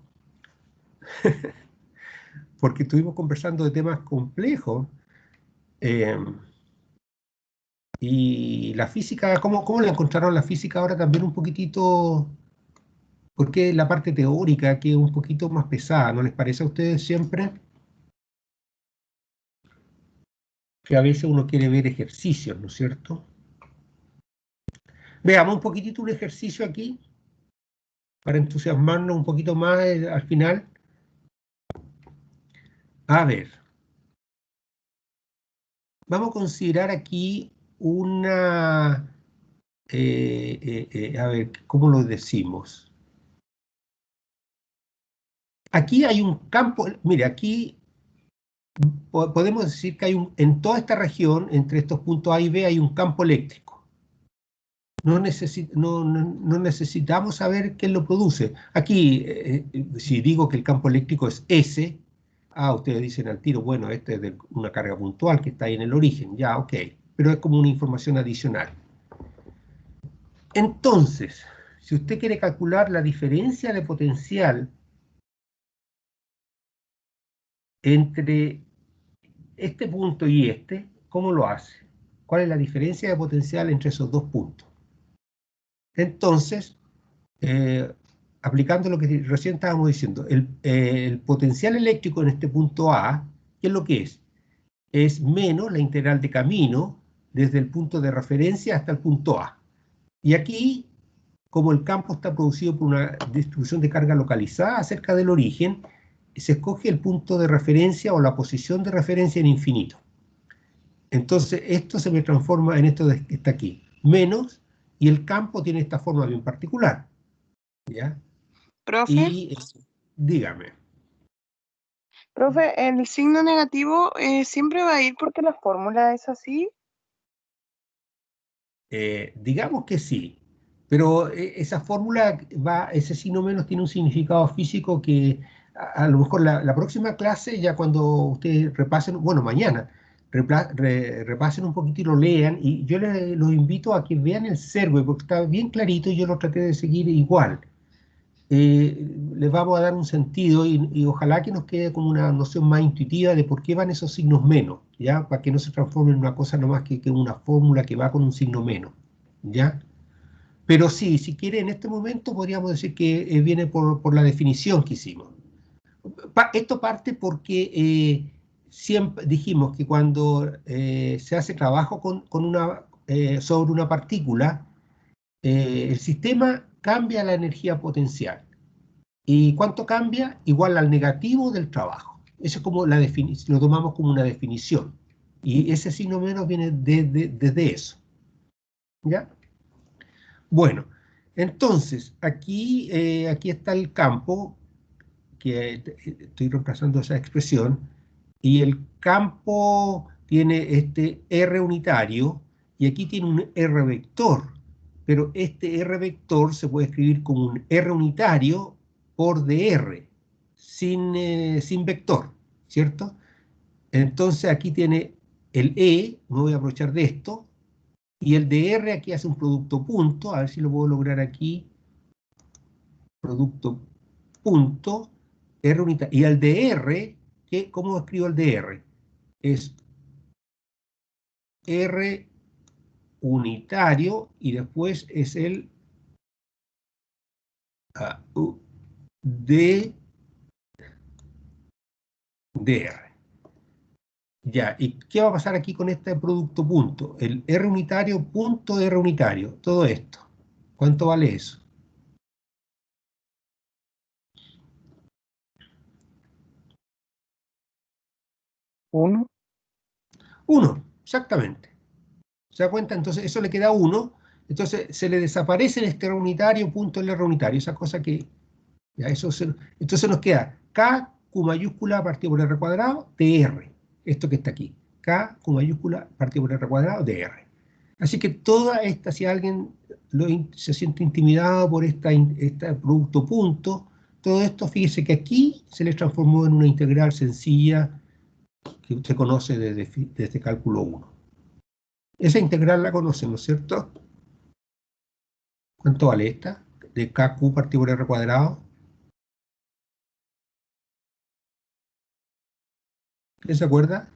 Porque estuvimos conversando de temas complejos. Y la física, ¿cómo la encontraron la física ahora también un poquitito? Porque la parte teórica que es un poquito más pesada, ¿no les parece a ustedes siempre? Que a veces uno quiere ver ejercicios, ¿no es cierto? Veamos un poquitito un ejercicio aquí, para entusiasmarnos un poquito más al final. A ver. Vamos a considerar aquí una... a ver, ¿cómo lo decimos? Aquí hay un campo, mire, aquí podemos decir que hay en toda esta región, entre estos puntos A y B, hay un campo eléctrico. No necesitamos saber qué lo produce. Aquí, si digo que el campo eléctrico es S, ustedes dicen al tiro, bueno, este es de una carga puntual que está ahí en el origen, ya, ok, pero es como una información adicional. Entonces, si usted quiere calcular la diferencia de potencial entre este punto y este, ¿cómo lo hace? ¿Cuál es la diferencia de potencial entre esos dos puntos? Entonces, aplicando lo que recién estábamos diciendo, el potencial eléctrico en este punto A, ¿qué es lo que es? Es menos la integral de camino desde el punto de referencia hasta el punto A. Y aquí, como el campo está producido por una distribución de carga localizada cerca del origen, se escoge el punto de referencia o la posición de referencia en infinito. Entonces, esto se me transforma en esto que está aquí, menos, y el campo tiene esta forma bien particular. ¿Ya? Profe, Y dígame. Profe, el signo negativo siempre va a ir porque la fórmula es así. Digamos que sí, pero esa fórmula ese signo menos tiene un significado físico que a lo mejor la próxima clase, ya cuando ustedes repasen, bueno, mañana, repasen un poquito y lo lean, y yo los invito a que vean el Serve, porque está bien clarito y yo lo traté de seguir igual. Les vamos a dar un sentido y ojalá que nos quede como una noción más intuitiva de por qué van esos signos menos, ¿ya? Para que no se transforme en una cosa nomás que una fórmula que va con un signo menos, ¿ya? Pero sí, si quiere, en este momento podríamos decir que viene por la definición que hicimos. Esto parte porque siempre dijimos que cuando se hace trabajo sobre una partícula, el sistema cambia la energía potencial. ¿Y cuánto cambia? Igual al negativo del trabajo. Eso es como la definición, lo tomamos como una definición. Y ese signo menos viene desde eso. ¿Ya? Bueno, entonces, aquí está el campo, que estoy reemplazando esa expresión, y el campo tiene este R unitario, y aquí tiene un R vector, pero este R vector se puede escribir como un R unitario por dr, sin vector, ¿cierto? Entonces aquí tiene el E, me voy a aprovechar de esto, y el dr aquí hace un producto punto, a ver si lo puedo lograr aquí, producto punto, R unitario, y el dr, ¿cómo escribo el dr? Es R unitario, y después es el D, dr. Ya, ¿y qué va a pasar aquí con este producto punto? El R unitario punto R unitario, todo esto. ¿Cuánto vale eso? 1. 1, exactamente. ¿Se da cuenta? Entonces eso le queda 1. Entonces se le desaparece en este R unitario punto el R unitario, esa cosa que... Ya, entonces nos queda K, Q mayúscula partido por R cuadrado, dr. Esto que está aquí. K, Q mayúscula partido por R cuadrado, dr. Así que toda esta, si alguien se siente intimidado por este producto punto, todo esto, fíjese que aquí se le transformó en una integral sencilla que usted conoce desde cálculo 1. Esa integral la conocen, ¿no es cierto? ¿Cuánto vale esta? De KQ partido por R cuadrado. ¿Quién se acuerda?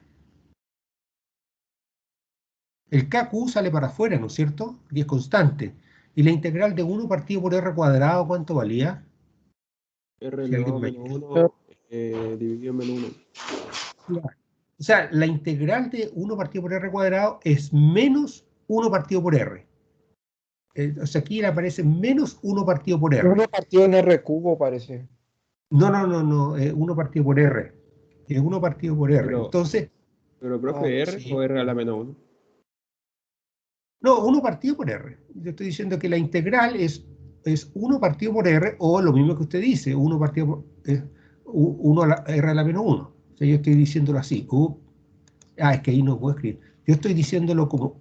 El KQ sale para afuera, ¿no es cierto? Y es constante. Y la integral de 1 partido por R cuadrado, ¿cuánto valía? R Si alguien elevado a me menos ayuda. 1 dividido en menos 1. O sea, la integral de 1 partido por R cuadrado es menos 1 partido por R. O sea, aquí le aparece menos 1 partido por R. 1 partido en R cubo parece. No, 1 partido por R. Es 1 partido por R. Pero, Entonces, profe, ¿R Sí. o R a la menos 1? no, 1 partido por R. Yo estoy diciendo que la integral es 1 partido por R, o lo mismo que usted dice, 1 partido por 1 a la R a la menos 1. O sea, yo estoy diciéndolo así. Es que ahí no puedo escribir. Yo estoy diciéndolo como...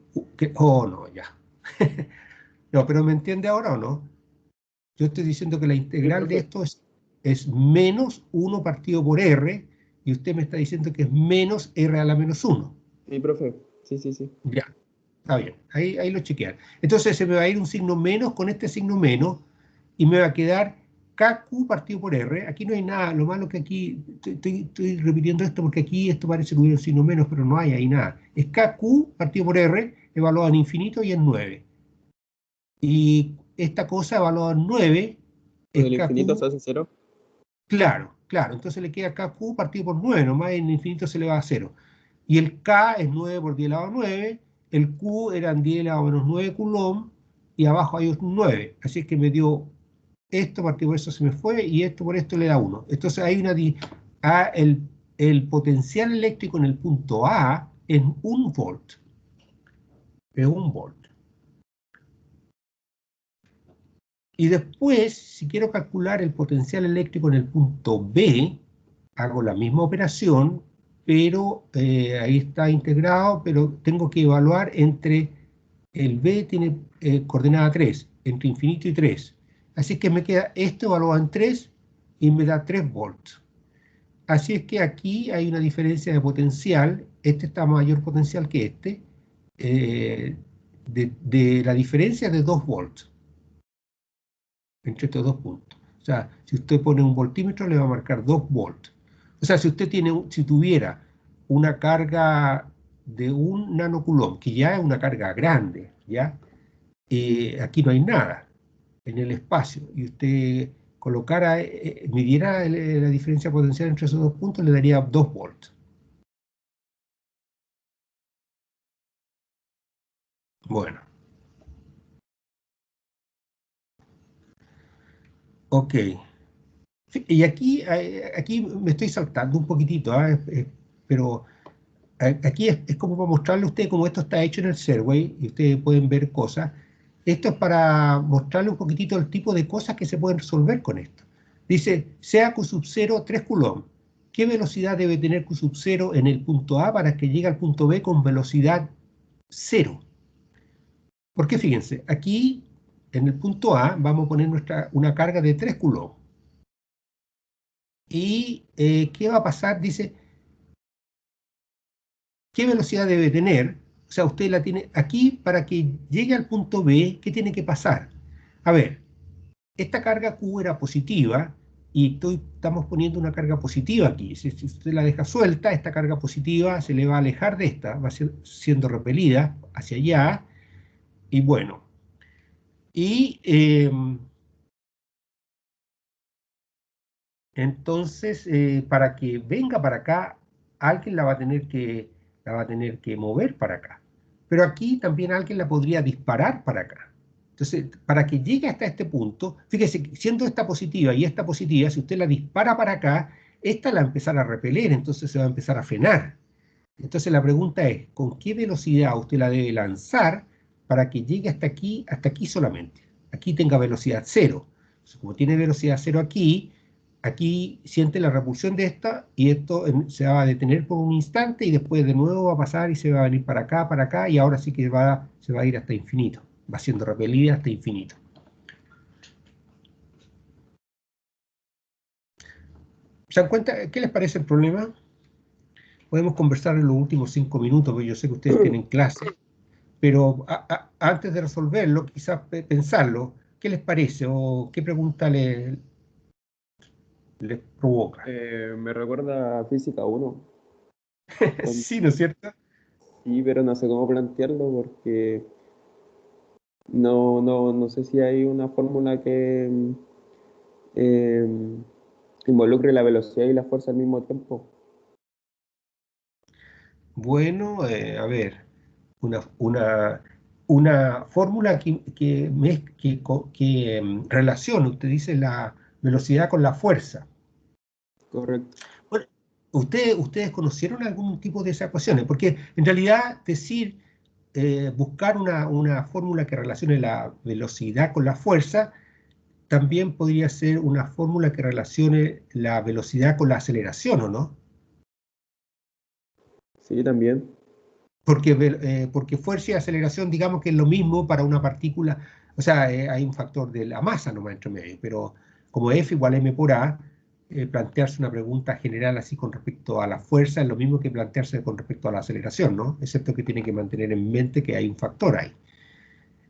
no, ya. No, pero ¿me entiende ahora o no? Yo estoy diciendo que la integral de esto es menos 1 partido por R, y usted me está diciendo que es menos R a la menos 1. Sí, profe. Sí. Ya, está bien. Ahí lo chequean. Entonces se me va a ir un signo menos con este signo menos, y me va a quedar KQ partido por R. Aquí no hay nada. Lo malo que aquí, estoy repitiendo esto porque aquí esto parece que hubiera un signo menos, pero no hay ahí nada. Es KQ partido por R, evaluado en infinito y en 9. Y esta cosa evaluada en 9 ¿Con es el infinito KQ. se hace 0? Claro. Entonces le queda KQ partido por 9, nomás en el infinito se le va a 0. Y el K es 9 por 10 elevado a 9, el Q eran 10 elevado a menos 9 coulomb, y abajo hay un 9. Así es que me dio esto, partido por eso se me fue, y esto por esto le da 1. Entonces hay el potencial eléctrico en el punto A es 1 volt. Es 1 volt. Y después, si quiero calcular el potencial eléctrico en el punto B, hago la misma operación, pero ahí está integrado, pero tengo que evaluar entre el B tiene coordenada 3, entre infinito y 3. Así que me queda esto evaluado en 3 y me da 3 volts. Así es que aquí hay una diferencia de potencial, este está a mayor potencial que este, de la diferencia de 2 volts entre estos dos puntos. O sea, si usted pone un voltímetro le va a marcar 2 volts. O sea, si usted si tuviera una carga de 1 nanocoulomb, que ya es una carga grande, ¿ya? Aquí no hay nada en el espacio, y usted colocara, midiera la diferencia potencial entre esos dos puntos, le daría 2 volts. Bueno. Ok. Y aquí me estoy saltando un poquitito, pero aquí es como para mostrarle a usted cómo esto está hecho en el Serway, y ustedes pueden ver cosas. Esto es para mostrarle un poquitito el tipo de cosas que se pueden resolver con esto. Dice, sea Q sub 0 3 coulomb. ¿Qué velocidad debe tener Q sub 0 en el punto A para que llegue al punto B con velocidad 0? Porque fíjense, aquí en el punto A vamos a poner una carga de 3 coulomb. ¿Y qué va a pasar? Dice, ¿qué velocidad debe tener? O sea, usted la tiene aquí para que llegue al punto B, ¿qué tiene que pasar? A ver, esta carga Q era positiva y estamos poniendo una carga positiva aquí. Si usted la deja suelta, esta carga positiva se le va a alejar de esta, va siendo repelida hacia allá. Y bueno, y entonces para que venga para acá, alguien la va a tener que mover para acá. Pero aquí también alguien la podría disparar para acá. Entonces, para que llegue hasta este punto, fíjese, siendo esta positiva y esta positiva, si usted la dispara para acá, esta la va a empezar a repeler, entonces se va a empezar a frenar. Entonces la pregunta es, ¿con qué velocidad usted la debe lanzar para que llegue hasta aquí solamente? Aquí tenga velocidad 0. Entonces, como tiene velocidad 0 aquí siente la repulsión de esta, y esto se va a detener por un instante y después de nuevo va a pasar y se va a venir para acá, y ahora sí que se va a ir hasta infinito. Va siendo repelida hasta infinito. ¿Se dan cuenta? ¿Qué les parece el problema? Podemos conversar en los últimos 5 minutos, porque yo sé que ustedes tienen clase, pero antes de resolverlo, quizás pensarlo, ¿qué les parece? ¿O qué pregunta les provoca? Me recuerda a Física 1. Sí, ¿no es cierto? Sí, pero no sé cómo plantearlo porque no sé si hay una fórmula que involucre la velocidad y la fuerza al mismo tiempo. Bueno, a ver, una fórmula que relaciona, usted dice, la velocidad con la fuerza. Correcto. Bueno, ¿ustedes conocieron algún tipo de esas ecuaciones? Porque en realidad buscar una fórmula que relacione la velocidad con la fuerza también podría ser una fórmula que relacione la velocidad con la aceleración, ¿o no? Sí, también. Porque fuerza y aceleración, digamos que es lo mismo para una partícula, o sea, hay un factor de la masa nomás entre medio, pero como F igual a M por A, plantearse una pregunta general así con respecto a la fuerza es lo mismo que plantearse con respecto a la aceleración, ¿no? Excepto que tiene que mantener en mente que hay un factor ahí.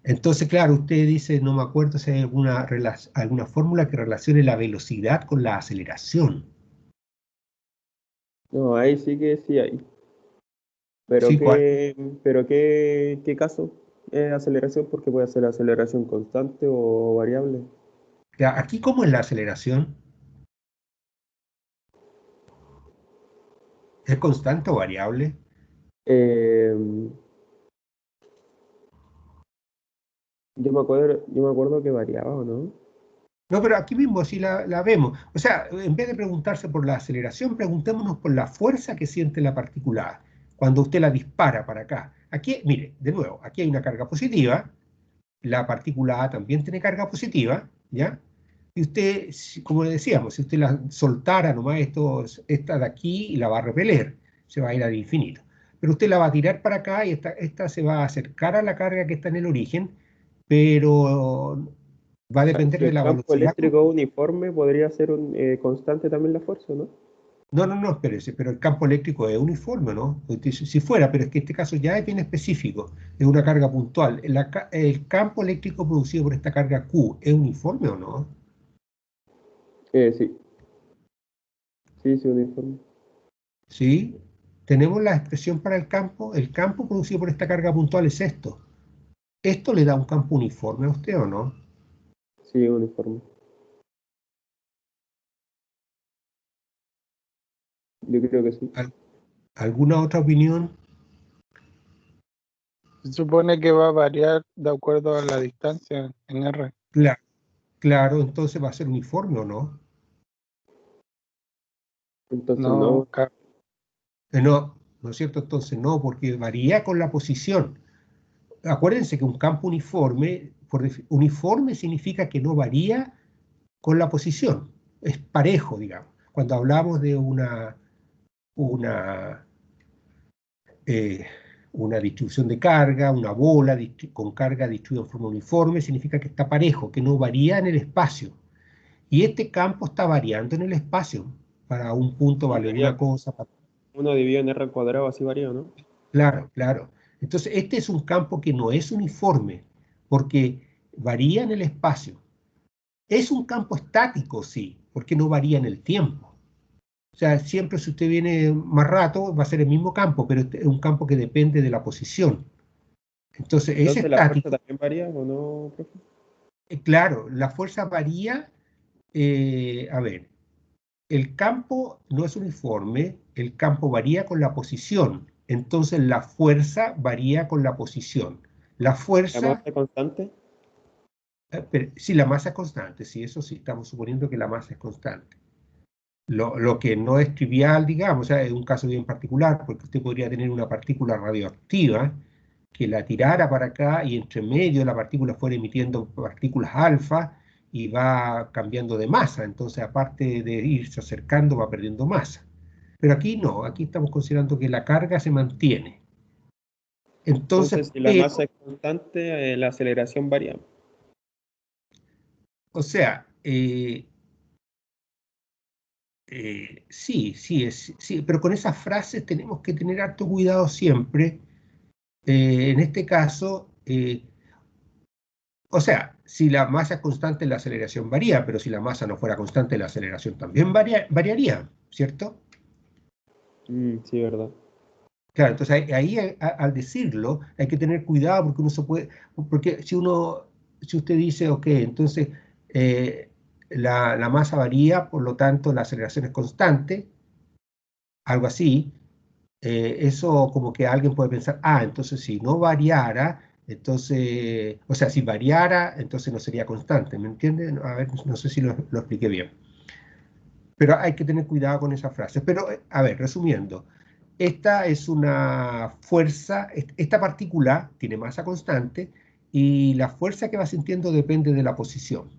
Entonces, claro, usted dice, no me acuerdo si hay alguna fórmula que relacione la velocidad con la aceleración. No, ahí sí que sí hay. Pero Sí, ¿cuál? qué caso es aceleración, porque puede ser aceleración constante o variable. Ya, aquí, ¿cómo es la aceleración? ¿Es constante o variable? Eh, yo me acuerdo que variaba, ¿o no? No, pero aquí mismo sí la vemos. O sea, en vez de preguntarse por la aceleración, preguntémonos por la fuerza que siente la partícula A cuando usted la dispara para acá. Aquí, mire, de nuevo, aquí hay una carga positiva, la partícula A también tiene carga positiva, ¿ya? y usted, como decíamos, si usted la soltara nomás esta de aquí y la va a repeler, se va a ir al infinito. Pero usted la va a tirar para acá y esta se va a acercar a la carga que está en el origen, pero va a depender Si de el la campo velocidad. eléctrico uniforme podría ser constante también la fuerza, ¿no? No, espérese, pero el campo eléctrico es uniforme, ¿no? Si fuera, pero es que este caso ya es bien específico, es una carga puntual. ¿El campo eléctrico producido por esta carga Q es uniforme o no? Sí. Sí, uniforme. ¿Sí? Tenemos la expresión para el campo. El campo producido por esta carga puntual es esto. ¿Esto le da un campo uniforme a usted o no? Sí, uniforme. Yo creo que sí. ¿Alguna otra opinión? Se supone que va a variar de acuerdo a la distancia en R. Claro, entonces va a ser uniforme o no. Entonces No, No, ¿no es cierto? Entonces no, porque varía con la posición. Acuérdense que un campo uniforme, uniforme significa que no varía con la posición, es parejo, digamos. Cuando hablamos de una distribución de carga, una bola con carga distribuida en forma uniforme, significa que está parejo, que no varía en el espacio. Y este campo está variando en el espacio. Para un punto vale una cosa. Uno dividido en R al cuadrado, así varía, ¿no? Claro. Entonces, este es un campo que no es uniforme, porque varía en el espacio. Es un campo estático, sí, porque no varía en el tiempo. O sea, siempre si usted viene más rato, va a ser el mismo campo, pero es un campo que depende de la posición. Entonces, es Entonces, ¿la estático. fuerza también varía o no, profe? Claro, la fuerza varía. A ver, el campo no es uniforme, el campo varía con la posición. Entonces, la fuerza varía con la posición. La ¿La fuerza... masa constante? Sí, la masa es constante, sí, eso sí, estamos suponiendo que la masa es constante. Lo que no es trivial, digamos, o sea, es un caso bien particular, porque usted podría tener una partícula radioactiva que la tirara para acá y entre medio la partícula fuera emitiendo partículas alfa y va cambiando de masa, entonces aparte de irse acercando va perdiendo masa. Pero aquí no, aquí estamos considerando que la carga se mantiene. Entonces, Si la masa es constante, la aceleración varía. o sea, sí, pero con esas frases tenemos que tener harto cuidado siempre. En este caso, o sea, si la masa es constante, la aceleración varía, pero si la masa no fuera constante, la aceleración también variaría, ¿cierto? Sí, verdad. Claro, entonces ahí al decirlo hay que tener cuidado porque uno se puede, porque si usted dice, ok, entonces la masa varía, por lo tanto la aceleración es constante, algo así, eso como que alguien puede pensar, entonces si no variara, entonces, o sea, si variara, entonces no sería constante, ¿me entienden? A ver, no sé si lo expliqué bien. Pero hay que tener cuidado con esas frases. Pero, a ver, resumiendo, esta es una fuerza, esta partícula tiene masa constante y la fuerza que va sintiendo depende de la posición.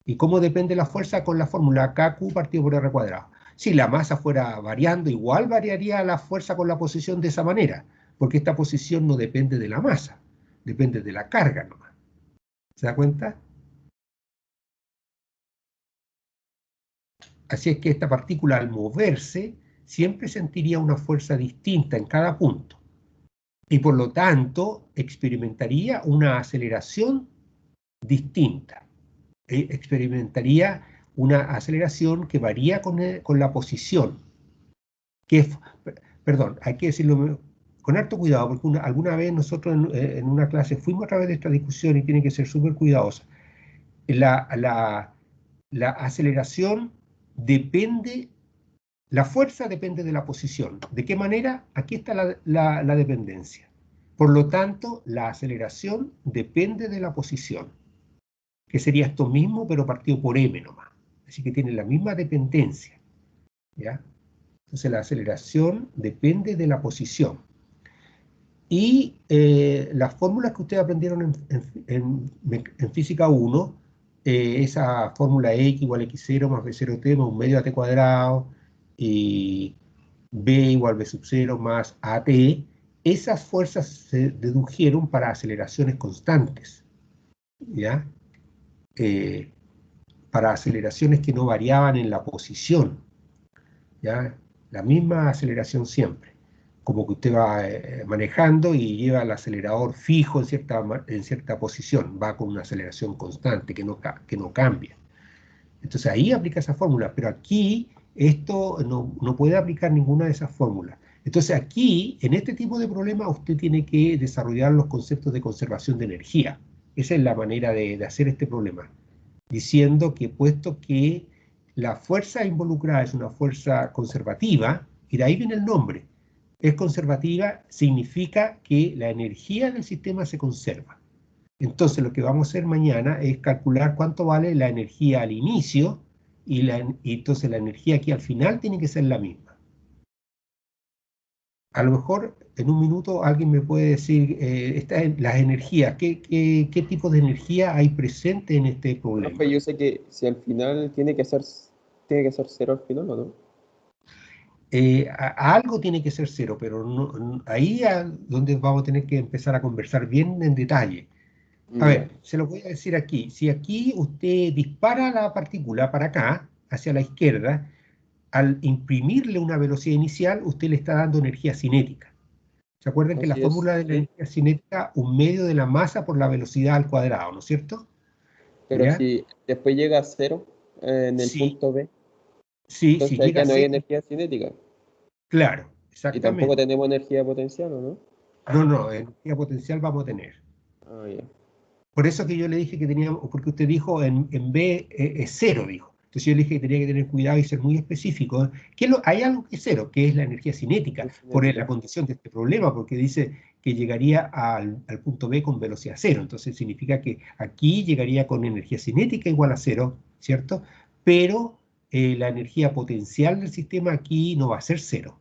¿Y cómo depende la fuerza? Con la fórmula KQ partido por R cuadrado. Si la masa fuera variando, igual variaría la fuerza con la posición de esa manera, porque esta posición no depende de la masa, depende de la carga nomás. ¿Se da cuenta? Así es que esta partícula al moverse siempre sentiría una fuerza distinta en cada punto y por lo tanto experimentaría una aceleración distinta. Experimentaría una aceleración que varía con la posición. Perdón, hay que decirlo con harto cuidado, porque alguna vez nosotros en una clase fuimos a través de esta discusión y tiene que ser súper cuidadosa. La aceleración depende, la fuerza depende de la posición. ¿De qué manera? Aquí está la dependencia. Por lo tanto, la aceleración depende de la posición, que sería esto mismo, pero partido por m nomás. Así que tiene la misma dependencia, ¿ya? Entonces la aceleración depende de la posición. Y las fórmulas que ustedes aprendieron en Física 1 esa fórmula X igual a X0 más B0T más un medio AT cuadrado, y B igual B sub 0 más AT, esas fuerzas se dedujeron para aceleraciones constantes, ¿ya? Para aceleraciones que no variaban en la posición, ¿ya? La misma aceleración siempre, como que usted va manejando y lleva el acelerador fijo en cierta posición, va con una aceleración constante que no cambia. Entonces ahí aplica esa fórmula, pero aquí esto no puede aplicar ninguna de esas fórmulas. Entonces aquí, en este tipo de problemas, usted tiene que desarrollar los conceptos de conservación de energía. Esa es la manera de hacer este problema, diciendo que puesto que la fuerza involucrada es una fuerza conservativa, y de ahí viene el nombre, es conservativa, significa que la energía del sistema se conserva. Entonces lo que vamos a hacer mañana es calcular cuánto vale la energía al inicio, y entonces la energía aquí al final tiene que ser la misma. A lo mejor en un minuto alguien me puede decir las energías, ¿qué tipo de energía hay presente en este problema? Profe, yo sé que si al final tiene que ser cero al final, ¿o no? Algo tiene que ser cero, pero ahí es donde vamos a tener que empezar a conversar bien en detalle. A ver, se lo voy a decir aquí. Si aquí usted dispara la partícula para acá, hacia la izquierda, al imprimirle una velocidad inicial, usted le está dando energía cinética. ¿Se acuerdan que la Así es, fórmula de la sí. energía cinética, un medio de la masa por la velocidad al cuadrado, ¿no es cierto? Pero ¿Ya? si después llega a cero en el Sí, punto B, sí, entonces si ahí llega ya a no hay cero, energía cinética. claro, Y tampoco exactamente. tenemos energía potencial, ¿o no? No, energía potencial vamos a tener. Ah, ya. Por eso que yo le dije que teníamos, porque usted dijo en B es cero, dijo. Entonces yo le dije que tenía que tener cuidado y ser muy específico. Hay algo que es cero, que es la energía cinética, por la condición de este problema, porque dice que llegaría al punto B con velocidad cero. Entonces significa que aquí llegaría con energía cinética igual a cero, ¿cierto? Pero la energía potencial del sistema aquí no va a ser cero.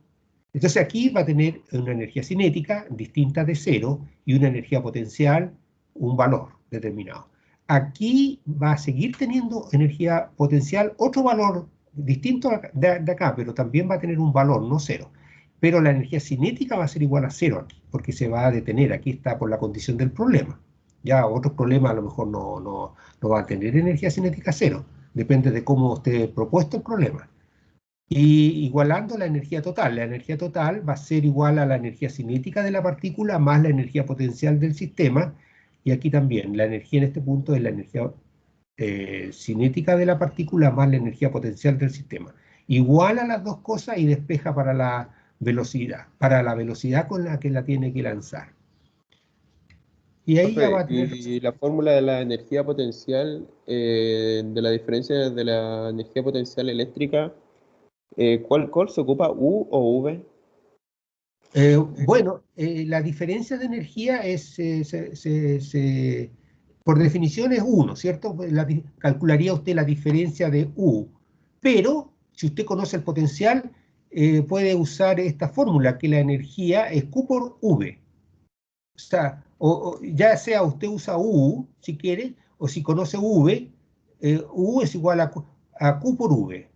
Entonces aquí va a tener una energía cinética distinta de cero y una energía potencial, un valor determinado. Aquí va a seguir teniendo energía potencial, otro valor distinto de acá, pero también va a tener un valor, no cero. Pero la energía cinética va a ser igual a cero aquí, porque se va a detener. Aquí está por la condición del problema. Ya otros problemas a lo mejor no va a tener energía cinética cero. Depende de cómo esté propuesto el problema. Y igualando la energía total va a ser igual a la energía cinética de la partícula más la energía potencial del sistema. Y aquí también, la energía en este punto es la energía cinética de la partícula más la energía potencial del sistema. Iguala las dos cosas y despeja para la velocidad con la que la tiene que lanzar. Y ahí ya va Profe, a tener... y la fórmula de la energía potencial, de la diferencia de la energía potencial eléctrica, ¿cuál se ocupa, U o V? Bueno, la diferencia de energía es, por definición es 1, ¿cierto? Calcularía usted la diferencia de U, pero si usted conoce el potencial, puede usar esta fórmula, que la energía es Q por V. O sea, ya sea usted usa U, si quiere, o si conoce V, U es igual a Q por V.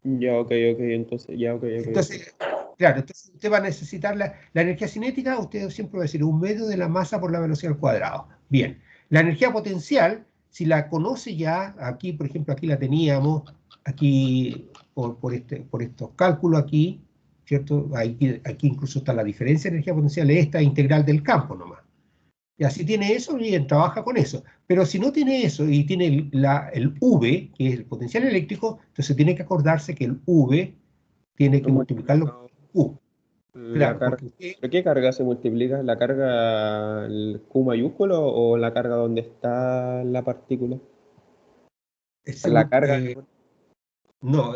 Ya, ok, entonces, ya, ok. Entonces, claro, entonces usted va a necesitar la energía cinética, usted siempre va a decir un medio de la masa por la velocidad al cuadrado. Bien, la energía potencial, si la conoce ya, aquí, por ejemplo, aquí la teníamos, aquí, por estos cálculos aquí, ¿cierto? Aquí incluso está la diferencia de energía potencial, esta integral del campo nomás. Y así tiene eso, bien, trabaja con eso. Pero si no tiene eso y tiene el V, que es el potencial eléctrico, entonces tiene que acordarse que el V tiene que Lo multiplicarlo por Q. La Claro, carga. porque usted, ¿Pero qué carga se multiplica? ¿La carga el Q mayúsculo o la carga donde está la partícula? La carga. no,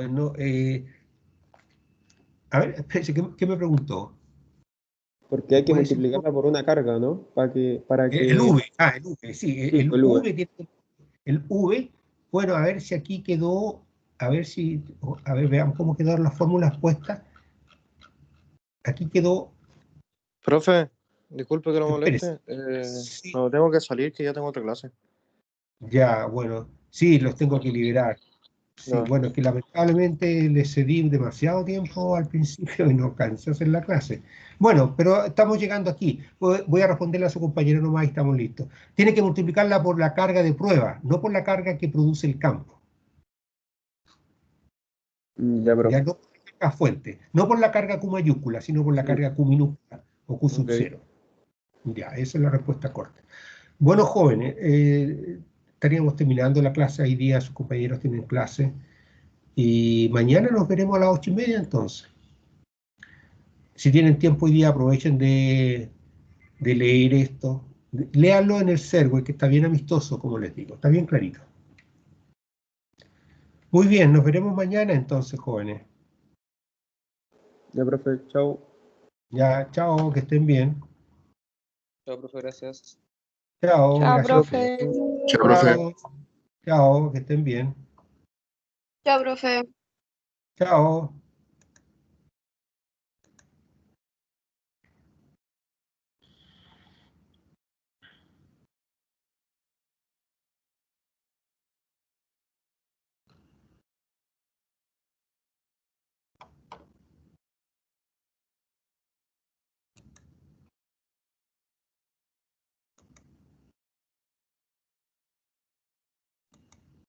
a ver, espérese, ¿qué me preguntó? Porque hay que ¿Puede decir un multiplicarla poco? por una carga, ¿no? Para El que. V, el V, sí, Sí, pues, el V. el V, bueno, a ver si aquí quedó, a ver, veamos cómo quedaron las fórmulas puestas. Aquí quedó, Profe, disculpe que lo espérese, moleste. sí, No tengo que salir, que ya tengo otra clase. Ya, bueno, sí, los tengo que liberar. Sí, No. bueno, es que lamentablemente les cedí demasiado tiempo al principio y no cansé hacer la clase. Bueno, pero estamos llegando aquí. Voy a responderle a su compañero nomás y estamos listos. Tiene que multiplicarla por la carga de prueba, no por la carga que produce el campo. Ya, Ya profe. no por la carga fuente, no por la carga Q mayúscula, sino por la carga Q minúscula o Q sub Ok. 0. Ya, esa es la respuesta corta. Bueno, jóvenes, estaríamos terminando la clase. Hoy día sus compañeros tienen clase. Y mañana nos veremos a las 8:30 entonces. Si tienen tiempo hoy día, aprovechen de leer esto. Léanlo en el Serway, que está bien amistoso, como les digo. Está bien clarito. Muy bien, nos veremos mañana entonces, jóvenes. Ya, profe, chao. Ya, chao, que estén bien. Chao, profe, gracias. Chao, Chao, gracias. profe. Chao, profe. Chao, chao, que estén bien. Chao, profe. Chao.